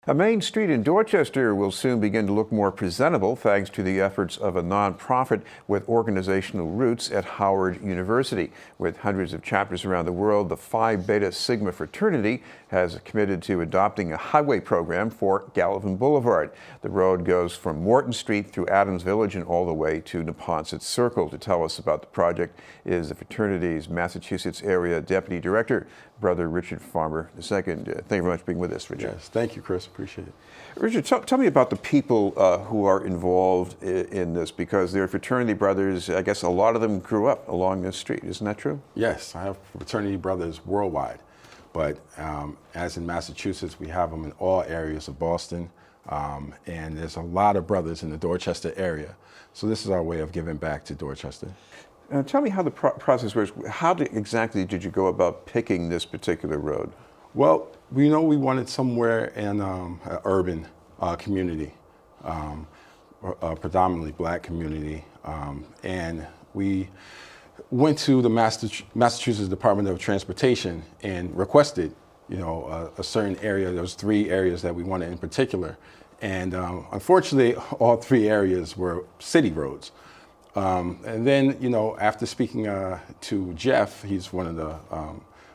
A main street in Dorchester will soon begin to look more presentable thanks to the efforts of a nonprofit with organizational roots at Howard University. With hundreds of chapters around the world, the Phi Beta Sigma Fraternity has committed to adopting a highway program for Gallivan Boulevard. The road goes from Morton Street through Adams Village and all the way to Neponset Circle. To tell us about the project is the fraternity's Massachusetts area Deputy Director, Brother Richard Farmer II. Thank you very much for being with us, Richard. Yes, thank you, Chris. Appreciate it. Richard, tell me about the people who are involved in this, because they're fraternity brothers. I guess a lot of them grew up along this street. Isn't that true? Yes, I have fraternity brothers worldwide, but as in Massachusetts, we have them in all areas of Boston, and there's a lot of brothers in the Dorchester area. So this is our way of giving back to Dorchester. Tell me how the process works. How exactly did you go about picking this particular road? Well, we wanted somewhere in an urban community, a predominantly black community, and we went to the Massachusetts Department of Transportation and requested, a certain area. There was 3 areas that we wanted in particular, and unfortunately, all 3 areas were city roads. And then, after speaking to Jeff, he's one of the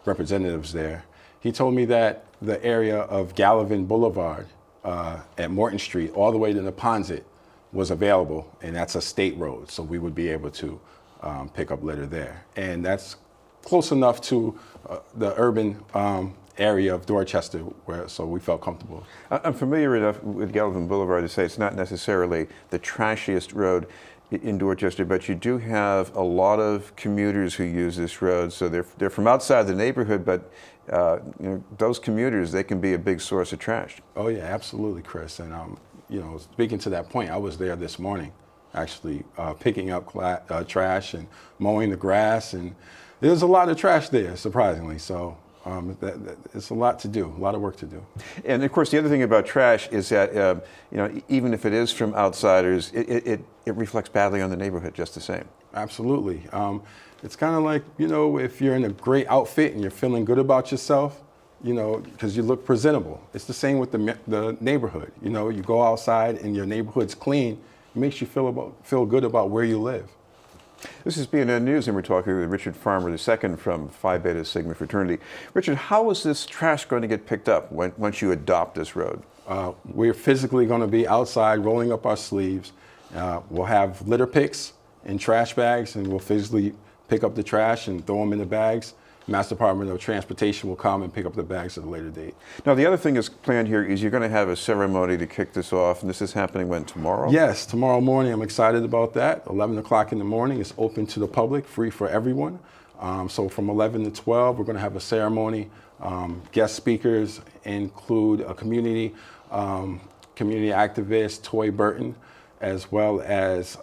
representatives there, he told me that the area of Gallivan Boulevard at Morton Street all the way to Neponset was available, and that's a state road, so we would be able to pick up litter there. And that's close enough to the urban area of Dorchester, so we felt comfortable. I'm familiar enough with Gallivan Boulevard to say it's not necessarily the trashiest road in Dorchester, but you do have a lot of commuters who use this road. So they're from outside the neighborhood, but those commuters, they can be a big source of trash. Oh yeah, absolutely, Chris. And speaking to that point, I was there this morning, actually picking up trash and mowing the grass, and there's a lot of trash there, surprisingly. So it's a lot to do, a lot of work to do. And of course, the other thing about trash is that even if it is from outsiders, it reflects badly on the neighborhood just the same. Absolutely. It's kind of like, if you're in a great outfit and you're feeling good about yourself, because you look presentable. It's the same with the neighborhood. You go outside and your neighborhood's clean, it makes you feel good about where you live. This is BNN News, and we're talking with Richard Farmer II from Phi Beta Sigma Fraternity. Richard, how is this trash going to get picked up once you adopt this road? We're physically going to be outside rolling up our sleeves. We'll have litter picks and trash bags, and we'll physically pick up the trash and throw them in the bags. Mass Department of Transportation will come and pick up the bags at a later date. Now, the other thing that's planned here is you're going to have a ceremony to kick this off, and this is happening when, tomorrow? Yes, tomorrow morning. I'm excited about that. 11 o'clock in the morning. It's open to the public, free for everyone. So from 11 to 12, we're going to have a ceremony. Guest speakers include a community activist, Toy Burton, as well as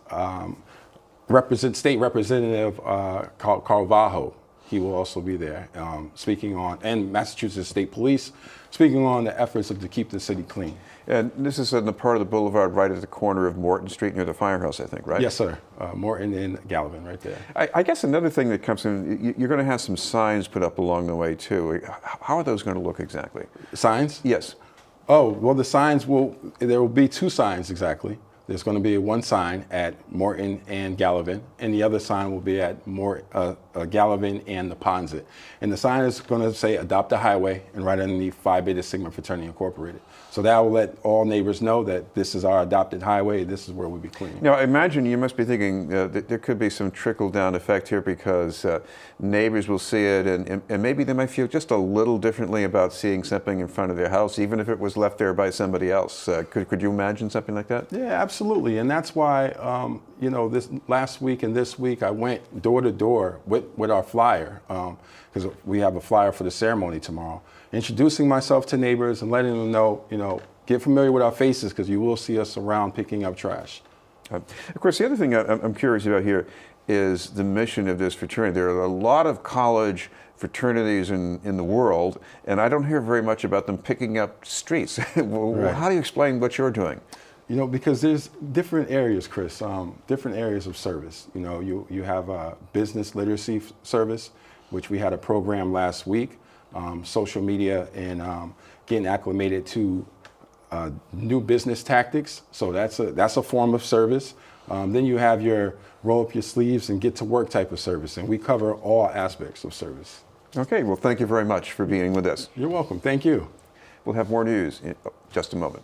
State Representative Carvalho. He will also be there speaking on, and Massachusetts State Police, speaking on the efforts to keep the city clean. And this is in the part of the boulevard right at the corner of Morton Street near the firehouse, I think, right? Yes, sir. Morton and Gallivan right there. I guess another thing that comes in, you're going to have some signs put up along the way, too. How are those going to look exactly? Signs? Yes. Oh, well, there will be 2 signs exactly. There's going to be one sign at Morton and Gallivan, and the other sign will be at Gallivan and Neponset. And the sign is going to say "Adopt a Highway" and right underneath Phi Beta Sigma Fraternity Incorporated. So that will let all neighbors know that this is our adopted highway. This is where we'll be cleaning. Now, I imagine you must be thinking that there could be some trickle-down effect here, because neighbors will see it, and maybe they might feel just a little differently about seeing something in front of their house, even if it was left there by somebody else. Could you imagine something like that? Yeah, absolutely. And that's why, this last week and this week, I went door to door with our flyer, because we have a flyer for the ceremony tomorrow, introducing myself to neighbors and letting them know, get familiar with our faces, because you will see us around picking up trash. Of course, the other thing I'm curious about here is the mission of this fraternity. There are a lot of college fraternities in the world, and I don't hear very much about them picking up streets. Well, right. How do you explain what you're doing? Because there's different areas, Chris, different areas of service. You have a business literacy service, which we had a program last week, social media and getting acclimated to new business tactics. So that's a form of service. Then you have your roll up your sleeves and get to work type of service. And we cover all aspects of service. Okay, well, thank you very much for being with us. You're welcome. Thank you. We'll have more news in just a moment.